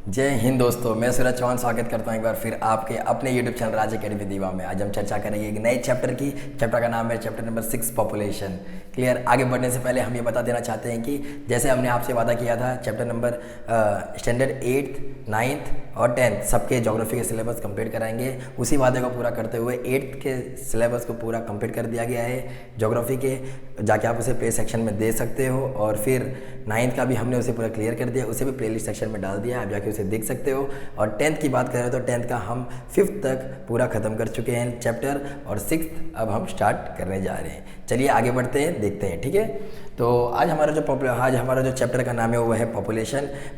जय हिंद दोस्तों, मैं सूरज चौहान स्वागत करता हूं एक बार फिर आपके अपने यूट्यूब चैनल राज अकेडमी दीवा में। आज हम चर्चा करेंगे एक नए चैप्टर की। चैप्टर का नाम है चैप्टर नंबर 6 पॉपुलेशन। क्लियर। आगे बढ़ने से पहले हम ये बता देना चाहते हैं कि जैसे हमने आपसे वादा किया था chapter number standard 8th 9th और 10th सबके ज्योग्राफी के सिलेबस कंप्लीट कराएंगे। उसी वादे को पूरा करते हुए 8th के सिलेबस को पूरा कंप्लीट कर दिया गया है ज्योग्राफी के। जाके आप उसे प्ले सेक्शन में दे सकते हो और फिर 9th का भी हमने उसे पूरा क्लियर कर दिया, उसे भी प्लेलिस्ट सेक्शन में डाल दिया, आप जाके उसे देख सकते हो। और 10th की बात करें तो 10th का हम 5th तक पूरा ख़त्म कर चुके हैं चैप्टर और 6th अब हम स्टार्ट करने जा रहे हैं। चलिए आगे बढ़ते हैं, देखते हैं। ठीक है, तो आज हमारा जो चैप्टर का नाम है वो है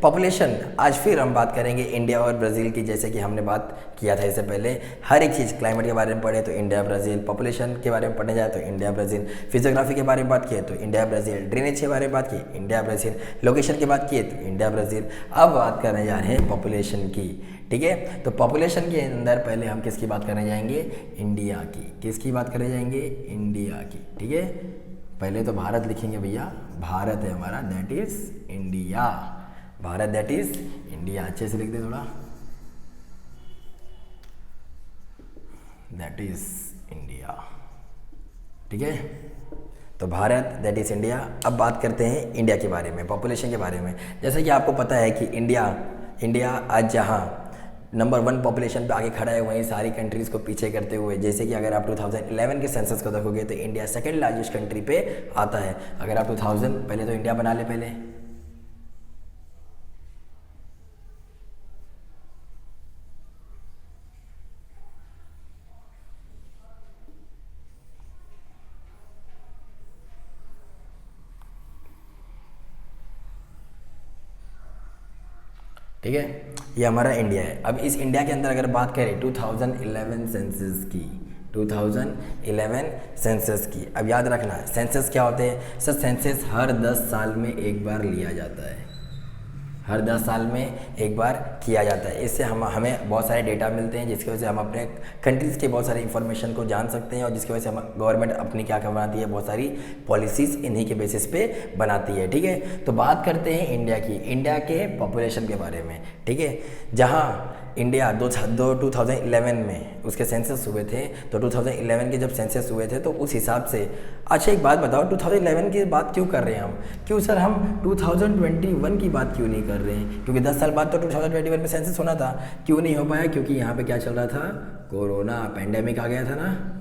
पॉपुलेशन। आज फिर हम बात करेंगे इंडिया और ब्राज़ील की, जैसे कि हमने बात किया था इससे पहले। हर एक चीज़ क्लाइमेट के बारे में पढ़े तो इंडिया ब्राज़ील, पॉपुलेशन के बारे में पढ़ने जाए तो इंडिया ब्राज़ील, फिजियोग्राफी के बारे में बात किए तो इंडिया ब्राज़ील, ड्रेनेज के बारे में बात की इंडिया ब्राज़ील, लोकेशन की बात किए तो इंडिया ब्राज़ील। अब बात करने जा रहे हैं पॉपुलेशन की। ठीक है, तो पॉपुलेशन के अंदर पहले हम किसकी बात करने जाएंगे? इंडिया की। किसकी बात करने जाएंगे? इंडिया की। ठीक है, पहले तो भारत लिखेंगे भैया, भारत है हमारा, that is India. Bharat that is India, अच्छे से लिख दे थोड़ा, दैट इज इंडिया। ठीक है, तो भारत दैट इज इंडिया। अब बात करते हैं इंडिया के बारे में, पॉपुलेशन के बारे में। जैसे कि आपको पता है कि इंडिया आज जहाँ नंबर 1 पॉपुलेशन पे आगे खड़ा है, वहीं सारी कंट्रीज़ को पीछे करते हुए, जैसे कि अगर आप 2011 के सेंसस को देखोगे तो इंडिया सेकंड लार्जेस्ट कंट्री पे आता है। अगर आप 2000 पहले तो इंडिया बना ले पहले। ठीक है, ये हमारा इंडिया है। अब इस इंडिया के अंदर अगर बात करें 2011 सेंसस की, 2011 सेंसस की, अब याद रखना सेंसस क्या होते हैं सर? सेंसस हर 10 साल में एक बार लिया जाता है, हर 10 साल में एक बार किया जाता है। इससे हमें बहुत सारे डेटा मिलते हैं, जिसकी वजह से हम अपने कंट्रीज़ के बहुत सारी इंफॉर्मेशन को जान सकते हैं और जिसकी वजह से हम गवर्नमेंट अपनी क्या बनाती है, बहुत सारी पॉलिसीज़ इन्हीं के बेसिस पे बनाती है। ठीक है, तो बात करते हैं इंडिया की, इंडिया के पॉपुलेशन के बारे में। ठीक है, जहाँ इंडिया 2011 में उसके सेंसस हुए थे, तो 2011 के जब सेंसस हुए थे तो उस हिसाब से। अच्छा एक बात बताओ, 2011 की बात क्यों कर रहे हैं हम? क्यों सर हम 2021 की बात क्यों नहीं कर रहे हैं? क्योंकि 10 साल बाद तो 2021 में सेंसस होना था। क्यों नहीं हो पाया? क्योंकि यहाँ पे क्या चल रहा था? कोरोना पैंडेमिक आ गया था ना।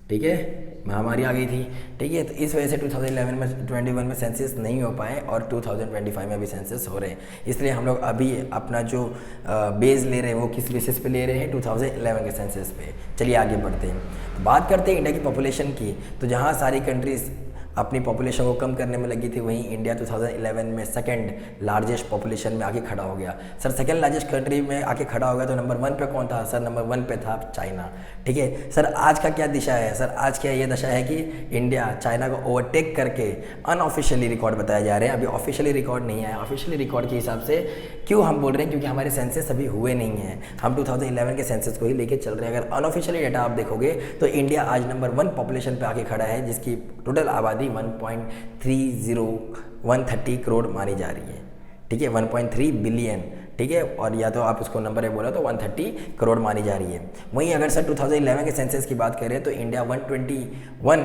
ठीक है, महामारी आ गई थी। ठीक है, तो इस वजह से 2011 में 21 में सेंसस नहीं हो पाए और 2025 में भी सेंसस हो रहे हैं। इसलिए हम लोग अभी अपना जो बेस ले रहे हैं वो किस बेसिस पे ले रहे हैं? 2011 के सेंसस पे। चलिए आगे बढ़ते हैं, तो बात करते हैं इंडिया की पॉपुलेशन की। तो जहाँ सारी कंट्रीज़ अपनी पॉपुलेशन को कम करने में लगी थी, वहीं इंडिया 2011 में सेकंड लार्जेस्ट पॉपुलेशन में आके खड़ा हो गया। सर सेकंड लार्जेस्ट कंट्री में आके खड़ा हो गया तो नंबर 1 पे कौन था? सर नंबर 1 पे था चाइना। ठीक है, सर आज का क्या दिशा है? सर आज क्या ये दशा है कि इंडिया चाइना को ओवरटेक करके अनऑफिशियली रिकॉर्ड बताए जा रहे हैं। अभी ऑफिशियली रिकॉर्ड नहीं आया। ऑफिशियली रिकॉर्ड के हिसाब से क्यों हम बोल रहे हैं? क्योंकि हमारे सेंसस अभी हुए नहीं हैं, हम 2011 के सेंसस को ही लेके चल रहे हैं। अगर अनऑफिशियली डेटा आप देखोगे तो इंडिया आज नंबर 1 पॉपुलेशन पे आके खड़ा है, जिसकी टोटल आबादी 1.30 करोड़ मानी जा रही है। ठीक है, 1.3 बिलियन। ठीक है, और या तो आप उसको नंबर है बोला तो 130 करोड़ मानी जा रही है। वहीं अगर सर 2011 के सेंसस की बात करें तो इंडिया 121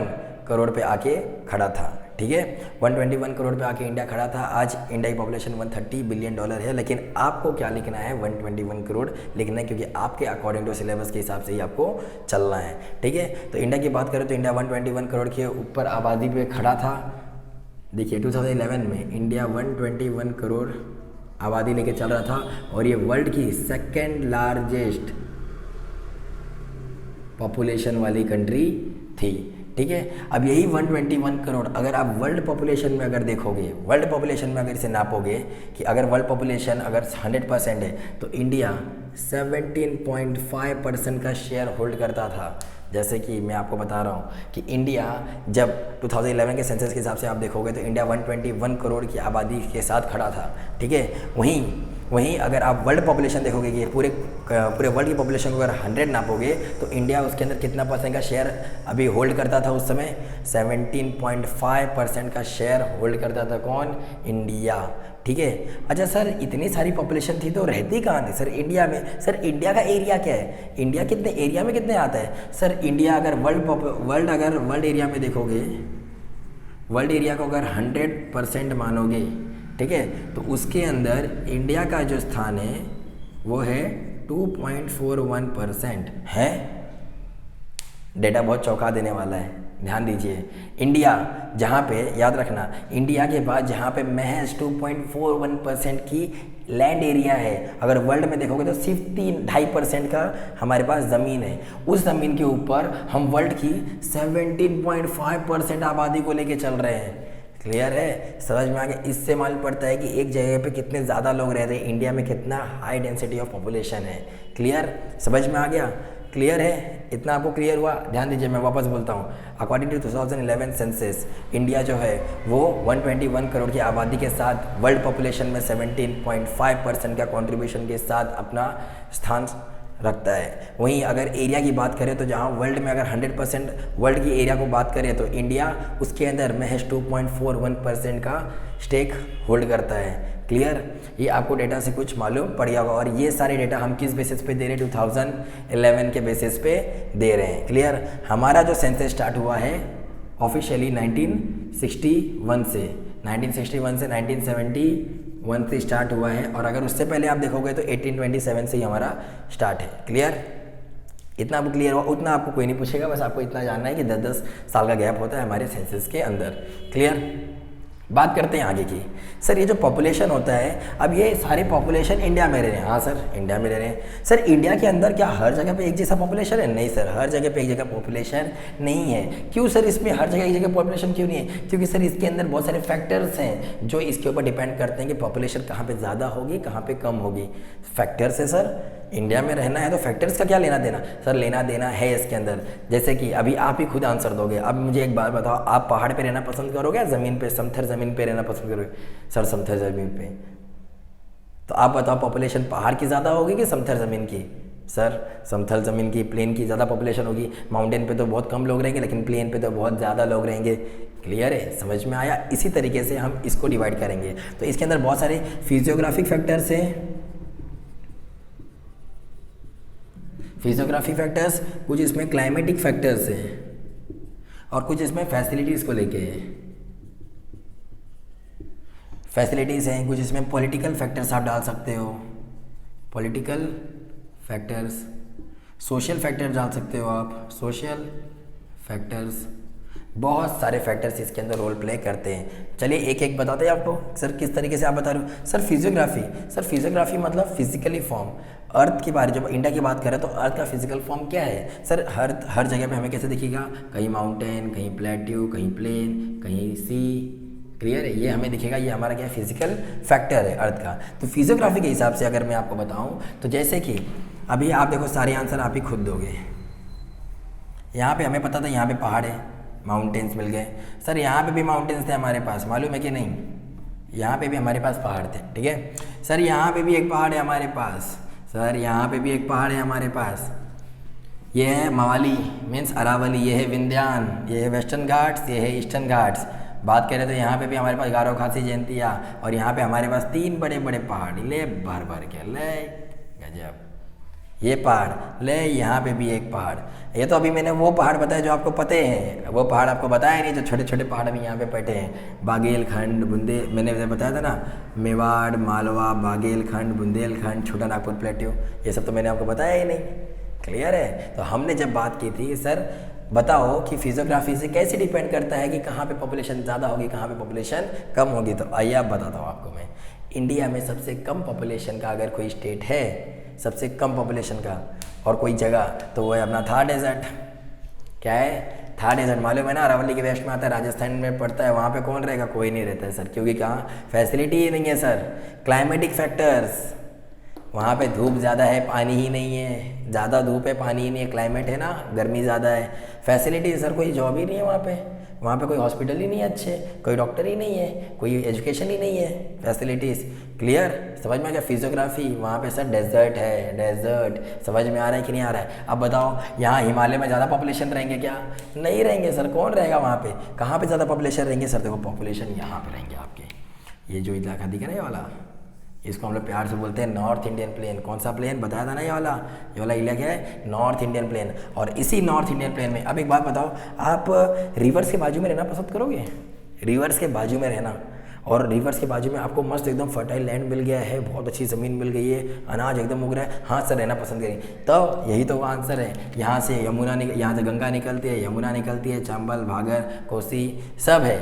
करोड़ पे आके खड़ा था। ठीक है, 121 करोड़ पे आके इंडिया खड़ा था। आज इंडिया की पॉपुलेशन 130 बिलियन डॉलर है, लेकिन आपको क्या लिखना है? 121 करोड़ लिखना है, क्योंकि आपके अकॉर्डिंग टू सिलेबस के हिसाब से ही आपको चलना है। ठीक है, तो इंडिया की बात करें तो इंडिया 121 करोड़ के ऊपर आबादी पे खड़ा था। देखिए 2011 में इंडिया 121 करोड़ आबादी लेके चल रहा था और ये वर्ल्ड की सेकेंड लार्जेस्ट पॉपुलेशन वाली कंट्री थी। ठीक है, अब यही 121 करोड़ अगर आप वर्ल्ड पॉपुलेशन में अगर देखोगे, वर्ल्ड पॉपुलेशन में अगर इसे नापोगे कि अगर वर्ल्ड पॉपुलेशन अगर 100% है तो इंडिया 17.5% का शेयर होल्ड करता था। जैसे कि मैं आपको बता रहा हूँ कि इंडिया जब 2011 के सेंसस के हिसाब से आप देखोगे तो इंडिया 121 करोड़ की आबादी के साथ खड़ा था। ठीक है, वहीं अगर आप वर्ल्ड पॉपुलेशन देखोगे कि पूरे वर्ल्ड की पॉपुलेशन को अगर 100 नापोगे तो इंडिया उसके अंदर कितना % का शेयर अभी होल्ड करता था उस समय? 17.5% का शेयर होल्ड करता था। कौन? इंडिया। ठीक है। अच्छा सर, इतनी सारी पॉपुलेशन थी तो रहती कहाँ थी सर इंडिया में? सर इंडिया का एरिया क्या है? इंडिया कितने एरिया में कितने आता है सर? इंडिया अगर वर्ल्ड एरिया में देखोगे, वर्ल्ड एरिया को अगर 100% मानोगे, ठीक है, तो उसके अंदर इंडिया का जो स्थान है वो है 2.41% है। डेटा बहुत चौंका देने वाला है, ध्यान दीजिए। इंडिया जहाँ पे, याद रखना, इंडिया के बाद जहाँ पे महज 2.41% की लैंड एरिया है, अगर वर्ल्ड में देखोगे तो सिर्फ 3-2.5% का हमारे पास ज़मीन है। उस ज़मीन के ऊपर हम वर्ल्ड की 17.5% आबादी को लेके चल रहे हैं। क्लियर है? समझ में आ गया? इससे मालूम पड़ता है कि एक जगह पे कितने ज़्यादा लोग रहते हैं, इंडिया में कितना हाई डेंसिटी ऑफ पॉपुलेशन है। क्लियर? समझ में आ गया? क्लियर है? इतना आपको क्लियर हुआ? ध्यान दीजिए, मैं वापस बोलता हूँ। अकॉर्डिंग टू 2011 सेंसस, इंडिया जो है वो 121 करोड़ की आबादी के साथ वर्ल्ड पॉपुलेशन में 17.5% का कंट्रीब्यूशन के साथ अपना स्थान रखता है। वहीं अगर एरिया की बात करें तो जहाँ वर्ल्ड में अगर 100% वर्ल्ड की एरिया को बात करें तो इंडिया उसके अंदर महज 2.41% का स्टेक होल्ड करता है। क्लियर? ये आपको डेटा से कुछ मालूम पड़ गया होगा। और ये सारे डेटा हम किस बेसिस पे दे रहे हैं? 2011 के बेसिस पे दे रहे हैं। क्लियर? हमारा जो सेंसस स्टार्ट हुआ है ऑफिशियली 1961 से 1971 से स्टार्ट हुआ है, और अगर उससे पहले आप देखोगे तो 1827 से ही हमारा स्टार्ट है। क्लियर? इतना आपको क्लियर हुआ? उतना आपको कोई नहीं पूछेगा, बस आपको इतना जानना है कि 10-10 साल का गैप होता है हमारे सेंसस के अंदर। क्लियर? बात करते हैं आगे की। सर ये जो पॉपुलेशन होता है, अब ये सारे पॉपुलेशन इंडिया में रह रहे हैं। हाँ सर, इंडिया में रह रहे हैं। सर इंडिया के अंदर क्या हर जगह पे एक जैसा पॉपुलेशन है? नहीं सर, हर जगह पे एक जगह पॉपुलेशन नहीं है। क्यों सर? इसमें हर जगह एक जगह पॉपुलेशन क्यों नहीं है? क्योंकि सर इसके अंदर बहुत सारे फैक्टर्स हैं जो इसके ऊपर डिपेंड करते हैं कि पॉपुलेशन कहाँ पर ज़्यादा होगी, कहाँ पर कम होगी। फैक्टर्स है सर, इंडिया में रहना है तो फैक्टर्स का क्या लेना देना? सर लेना देना है इसके अंदर। जैसे कि अभी आप ही खुद आंसर दोगे। अब मुझे एक बात बताओ, आप पहाड़ पे रहना पसंद करोगे या ज़मीन पे, समथर ज़मीन पे रहना पसंद करोगे? सर समथर ज़मीन पे। तो आप बताओ, पॉपुलेशन पहाड़ की ज़्यादा होगी कि समथर ज़मीन की? सर समथल ज़मीन की, प्लेन की ज़्यादा पॉपुलेशन होगी। माउंटेन पे तो बहुत कम लोग रहेंगे, लेकिन प्लेन पे तो बहुत ज़्यादा लोग रहेंगे। क्लियर है? समझ में आया? इसी तरीके से हम इसको डिवाइड करेंगे। तो इसके अंदर बहुत सारे फिजियोग्राफिक फैक्टर्स हैं, फिजियोग्राफी फैक्टर्स, कुछ इसमें क्लाइमेटिक फैक्टर्स हैं, और कुछ इसमें फैसिलिटीज़ को लेके हैं। फैसिलिटीज़ हैं, कुछ इसमें पॉलिटिकल फैक्टर्स आप डाल सकते हो, पॉलिटिकल फैक्टर्स, सोशल फैक्टर डाल सकते हो आप, सोशल फैक्टर्स। बहुत सारे फैक्टर्स इसके अंदर रोल प्ले करते हैं। चलिए एक एक बताते हैं आपको। सर किस तरीके से आप बता रहे हो? सर फिजियोग्राफी, सर फिजियोग्राफी मतलब फिजिकली फॉर्म। अर्थ की बात, जब इंडिया की बात करें तो अर्थ का फिजिकल फॉर्म क्या है? सर हर जगह पे हमें कैसे दिखेगा? कहीं माउंटेन, कहीं प्लेट्यू, कहीं प्लेन, कहीं सी। क्लियर है? ये हमें दिखेगा, ये हमारा क्या फिजिकल फैक्टर है अर्थ का। तो फिजियोग्राफी के हिसाब से अगर मैं आपको बताऊँ तो जैसे कि अभी आप देखो, सारे आंसर आप ही खुद दोगे। यहाँ पे हमें पता था यहाँ पे पहाड़ है, माउंटेन्स मिल गए। सर यहाँ पे भी माउंटेन्स थे हमारे पास, मालूम है कि नहीं? यहाँ पे भी हमारे पास पहाड़ थे, ठीक है। सर यहाँ पे भी एक पहाड़ है हमारे पास, सर यहाँ पे भी एक पहाड़ है हमारे पास। ये है मवाली मीन्स अरावली, ये है विंध्यान, ये है वेस्टर्न घाट्स, ये है ईस्टर्न घाट्स। बात करें तो यहाँ पे भी हमारे पास गारो खासी जयंतिया, और यहाँ पे हमारे पास 3 बड़े बड़े पहाड़, ले भर भर के, ले गजब। ये पहाड़, ले यहाँ पे भी एक पहाड़। ये तो अभी मैंने वो पहाड़ बताया जो आपको पते हैं, वो पहाड़ आपको बताया नहीं जो छोटे छोटे पहाड़ भी यहाँ पे बैठे हैं। बागेलखंड, मैंने बताया था ना, मेवाड़, मालवा, बागेलखंड, बुंदेलखंड, छोटा नागपुर प्लेट्यू, ये सब तो मैंने आपको बताया ही नहीं। क्लियर है? तो हमने जब बात की थी सर बताओ कि फिजियोग्राफी से कैसे डिपेंड करता है कि कहाँ पे पॉपुलेशन ज़्यादा होगी, कहाँ पे पॉपुलेशन कम होगी। तो आइए आप बताता हूँ आपको मैं। इंडिया में सबसे कम पॉपुलेशन का अगर कोई स्टेट है, सबसे कम पॉपुलेशन का और कोई जगह, तो वो है अपना थार डेजर्ट। क्या है? थार डेजर्ट मालूम है ना, अरावली के वेस्ट में आता है, राजस्थान में पड़ता है। वहाँ पे कौन रहेगा? कोई नहीं रहता है सर, क्योंकि कहाँ फैसिलिटी ही नहीं है सर। क्लाइमेटिक फैक्टर्स, वहाँ पे धूप ज़्यादा है, पानी ही नहीं है, ज़्यादा धूप है, पानी ही नहीं है, क्लाइमेट है ना, गर्मी ज़्यादा है। फैसिलिटी सर, कोई जॉब ही नहीं है वहाँ पे कोई हॉस्पिटल ही नहीं है अच्छे, कोई डॉक्टर ही नहीं है, कोई एजुकेशन ही नहीं है, फैसिलिटीज़। क्लियर? समझ में आ गया? फिजियोग्राफी, वहाँ पे सर डेजर्ट है, डेजर्ट। समझ में आ रहा है कि नहीं आ रहा है? अब बताओ, यहाँ हिमालय में ज़्यादा पॉपुलेशन रहेंगे क्या? नहीं रहेंगे सर। कौन रहेगा वहाँ पे? कहाँ पे ज़्यादा पॉपुलेशन रहेंगे सर? देखो पॉपुलेशन यहाँ पे रहेंगे आपके, ये जो इलाका दिख रहा है ये वाला, इसको हम लोग प्यार से बोलते हैं नॉर्थ इंडियन प्लेन। कौन सा प्लेन बताया था ना, ये वाला इलाका है नॉर्थ इंडियन प्लेन। और इसी नॉर्थ इंडियन प्लेन में अब एक बात बताओ, आप रिवर्स के बाजू में रहना पसंद करोगे? रिवर्स के बाजू में रहना, और रिवर्स के बाजू में आपको मस्त एकदम फर्टाइल लैंड मिल गया है, बहुत अच्छी ज़मीन मिल गई है, अनाज एकदम उग रहा है, हाँ सर रहना पसंद करेंगे। तो यही तो आंसर है। यहाँ से यहाँ से गंगा निकलती है, यमुना निकलती है, चंबल, भागर, कोसी सब है,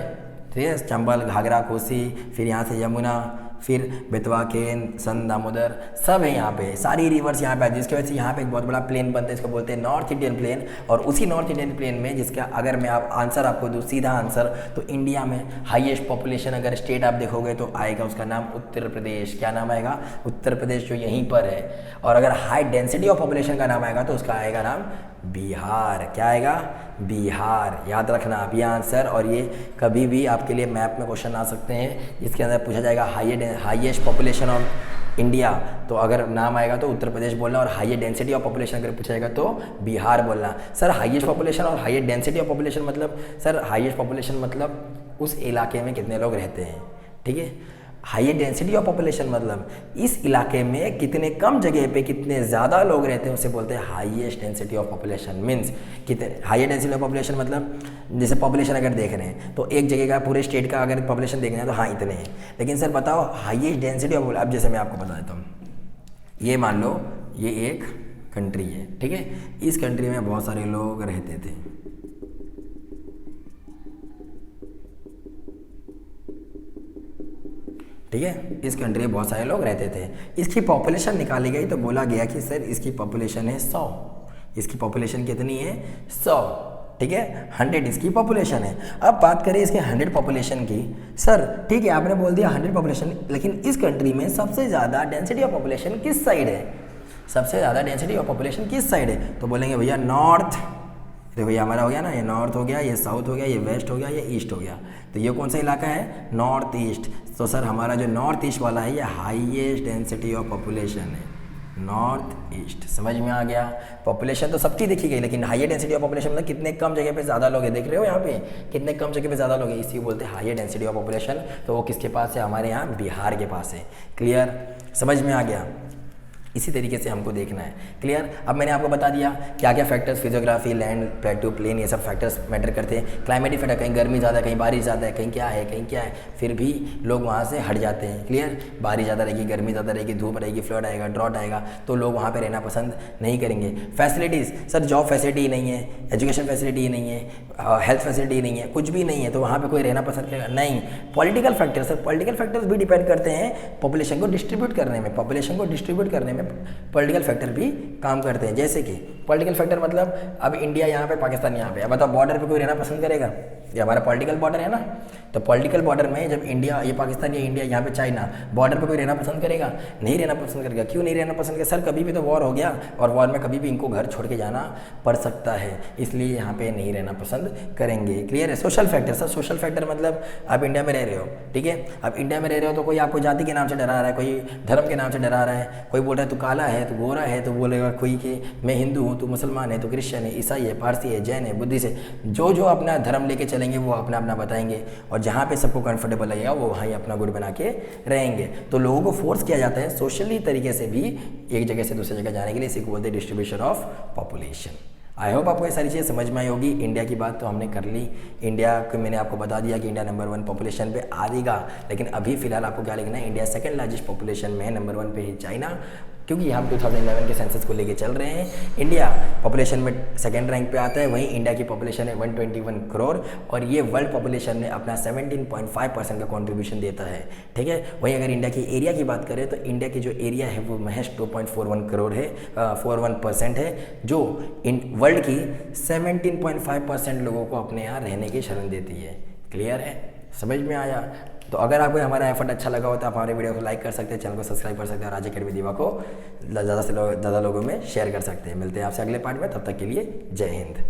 ठीक है, चंबल, घाघरा, कोसी, फिर यहाँ से यमुना, फिर बेतवा, केन, सन, दामोदर सब है यहाँ पे, सारी रिवर्स यहाँ पे है, जिसकी वजह से यहाँ पे एक बहुत बड़ा प्लेन बनता है, इसको बोलते हैं नॉर्थ इंडियन प्लेन। और उसी नॉर्थ इंडियन प्लेन में जिसका अगर मैं आप आंसर आपको दूँ सीधा आंसर, तो इंडिया में हाईएस्ट पॉपुलेशन अगर स्टेट आप देखोगे तो आएगा उसका नाम उत्तर प्रदेश। क्या नाम आएगा? उत्तर प्रदेश, जो यहीं पर है। और अगर हाई डेंसिटी ऑफ पॉपुलेशन का नाम आएगा तो उसका आएगा नाम बिहार। क्या आएगा? बिहार। याद रखना आप ये आंसर, और ये कभी भी आपके लिए मैप में क्वेश्चन आ सकते हैं जिसके अंदर पूछा जाएगा हाईएस्ट पॉपुलेशन ऑफ इंडिया, तो अगर नाम आएगा तो उत्तर प्रदेश बोलना, और हाईएस्ट डेंसिटी ऑफ पॉपुलेशन अगर पूछा जाएगा तो बिहार बोलना। सर हाईएस्ट पॉपुलेशन और हाईएस्ट डेंसिटी ऑफ पॉपुलेशन मतलब? सर हाईएस्ट पॉपुलेशन मतलब उस इलाके में कितने लोग रहते हैं, ठीक है। हाईएस्ट डेंसिटी ऑफ पॉपुलेशन मतलब इस इलाके में कितने कम जगह पे कितने ज़्यादा लोग रहते हैं, उसे बोलते हैं highest density of population. Means कितने हाईएस्ट डेंसिटी ऑफ पॉपुलेशन मतलब जैसे पॉपुलेशन अगर देख रहे हैं तो एक जगह का पूरे स्टेट का अगर पॉपुलेशन देखना है तो हाँ इतने हैं, लेकिन सर बताओ हाईएस्ट डेंसिटी ऑफ, अब जैसे मैं आपको बता देता हूँ, ये मान लो ये एक कंट्री है, ठीक है, इस कंट्री में बहुत सारे लोग रहते थे, ठीक है, इस कंट्री में बहुत सारे लोग रहते थे। इसकी पॉपुलेशन निकाली गई तो बोला गया कि सर इसकी पॉपुलेशन है 100। इसकी पॉपुलेशन कितनी है? 100, ठीक है, 100 इसकी पॉपुलेशन है। अब बात करें इसके 100 पॉपुलेशन की। सर ठीक है आपने बोल दिया 100 पॉपुलेशन, लेकिन इस कंट्री में सबसे ज़्यादा डेंसिटी ऑफ पॉपुलेशन किस साइड है? सबसे ज़्यादा डेंसिटी ऑफ पॉपुलेशन किस साइड है? तो बोलेंगे भैया नॉर्थ। देखो ये हमारा हो गया ना, ये नॉर्थ हो गया, ये साउथ हो गया, ये वेस्ट हो गया, ये ईस्ट हो गया। तो ये कौन सा इलाका है? North east. तो सर हमारा जो नॉर्थ ईस्ट वाला है ये हाईएस्ट डेंसिटी ऑफ पॉपुलेशन है, नॉर्थ ईस्ट। समझ में आ गया? पॉपुलेशन तो सबकी देखी गई, लेकिन हाईएस्ट डेंसिटी ऑफ पॉपुलेशन मतलब कितने कम जगह पे ज़्यादा लोग हैं। देख रहे हो यहाँ पे कितने कम जगह पे ज़्यादा लोग हैं, इसी को बोलते हैं हाईएस्ट डेंसिटी ऑफ पॉपुलेशन। तो वो किसके पास है? हमारे यहाँ बिहार के पास है। क्लियर? समझ में आ गया? इसी तरीके से हमको देखना है। क्लियर? अब मैंने आपको बता दिया क्या क्या factors, physiography, land, plateau, plain, ये सब फैक्टर्स मैटर करते हैं। क्लाइमेटिक फैक्टर, कहीं गर्मी ज़्यादा है, कहीं बारिश ज़्यादा है, कहीं क्या है, कहीं क्या है, फिर भी लोग वहाँ से हट जाते हैं। क्लियर? बारिश ज़्यादा रहेगी, गर्मी ज़्यादा रहेगी, धूप रहेगी, फ्लड आएगा, ड्रॉट आएगा, तो लोग वहाँ पर रहना पसंद नहीं करेंगे। फैसिलिटीज़, सर जॉब फैसिलिटी नहीं है, एजुकेशन फैसिलिटी नहीं है, हेल्थ फैसिलिटी नहीं है, कुछ भी नहीं है, तो वहाँ पर कोई रहना पसंद करेगा नहीं। Political factors, sir political factors भी डिपेंड करते हैं पॉपुलेशन को डिस्ट्रीब्यूट करने में। पॉपुलेशन को डिस्ट्रीब्यूट करने में पॉलिटिकल फैक्टर भी काम करते हैं। जैसे कि पॉलिटिकल फैक्टर मतलब अब इंडिया यहाँ पे, पाकिस्तान यहाँ पे, अब बताओ बॉर्डर पे कोई रहना पसंद करेगा? ये हमारा पॉलिटिकल बॉर्डर है ना, तो पॉलिटिकल बॉर्डर में जब इंडिया, ये पाकिस्तान, ये इंडिया, यहाँ पे चाइना, बॉर्डर पे कोई रहना पसंद करेगा? नहीं रहना पसंद करेगा। क्यों नहीं रहना पसंद करेगा? सर कभी भी तो वॉर हो गया, और वॉर में कभी भी इनको घर छोड़ के जाना पड़ सकता है, इसलिए यहाँ पे नहीं रहना पसंद करेंगे। क्लियर है? Social factor, sir social factor मतलब आप इंडिया में रह रहे हो, ठीक है, आप इंडिया में रह रहे हो तो कोई आपको जाति के नाम से डरा रहा है, कोई धर्म के नाम से डरा रहा है, कोई बोल रहा है तू काला है, तू गोरा है, तो बोलेगा कोई कि मैं हिंदू हूँ, तू मुसलमान है, तू क्रिश्चियन है, ईसाई है, पारसी है, जैन है, बुद्धिस्ट है, जो अपना धर्म लेके चलेंगे वो अपना अपना बताएंगे, और जहाँ पे सबको कंफर्टेबल लगेगा वो वहाँ ही अपना गुट बना के रहेंगे। तो लोगों को फोर्स किया जाता है सोशली तरीके से भी एक जगह से दूसरी जगह जाने के लिए, इसी को बोलते हैं distribution of population. I hope आपको ये सारी चीज़ें समझ में आई होगी। इंडिया की बात तो हमने कर ली, इंडिया को मैंने आपको बता दिया कि इंडिया नंबर 1 पॉपुलेशन पे आ जाएगा, लेकिन अभी फिलहाल आपको क्या लिखना है? इंडिया सेकंड लार्जेस्ट पॉपुलेशन में है, नंबर 1 पे है चाइना, क्योंकि हम 2011 के सेंसस को लेके चल रहे हैं। इंडिया पॉपुलेशन में सेकंड रैंक पे आता है, वहीं इंडिया की पॉपुलेशन है 121 करोड़, और ये वर्ल्ड पॉपुलेशन में अपना 17.5% का कंट्रीब्यूशन देता है, ठीक है। वहीं अगर इंडिया की एरिया की बात करें तो इंडिया की जो एरिया है वो महज 2.41 करोड़ है, 41% है, जो वर्ल्ड की 17.5% लोगों को अपने यहाँ रहने की शरण देती है। क्लियर है? समझ में आया? तो अगर आपको हमारा एफर्ट अच्छा लगा हो तो आप हमारे वीडियो को लाइक कर सकते हैं, चैनल को सब्सक्राइब कर सकते हैं, और आज अकेडमी दीवा को ज़्यादा से ज़्यादा लोगों में शेयर कर सकते हैं। मिलते हैं आपसे अगले पार्ट में, तब तक के लिए जय हिंद।